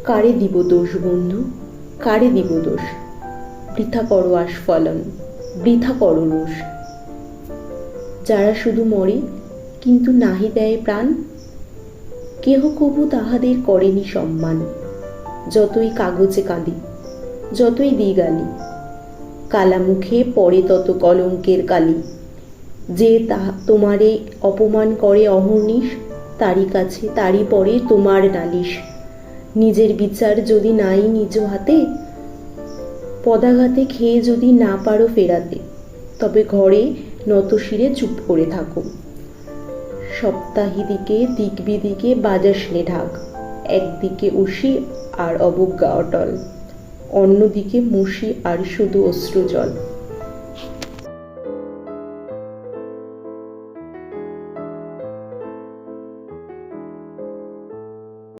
কারে দিব দোষ বন্ধু, কারে দিব দোষ? বৃথা করো আস্ফলন, বৃথা করো রোষ। যারা শুধু মরে কিন্তু নাহি দেয় প্রাণ, কেহ কবু তাহাদের করেনি সম্মান। যতই কাগজে কাঁদি, যতই দিই গালি, কালা মুখে পড়ে তত কলঙ্কের কালি। যে তোমারে অপমান করে অহর্নিশ, তারই কাছে তারই পরে তোমার নালিশ। নিজের বিচার যদি নাই নিজ হাতে, পদাঘাতে খেয়ে যদি না পারো ফেরাতে, তবে ঘরে নতশিরে চুপ করে থাকো। সপ্তাহীদিকে দিক বিদিকে বাজাসনে ঢাক, একদিকে উশি আর অবজ্ঞা অটল, অন্যদিকে মুশি আর শুধু অশ্রুজল।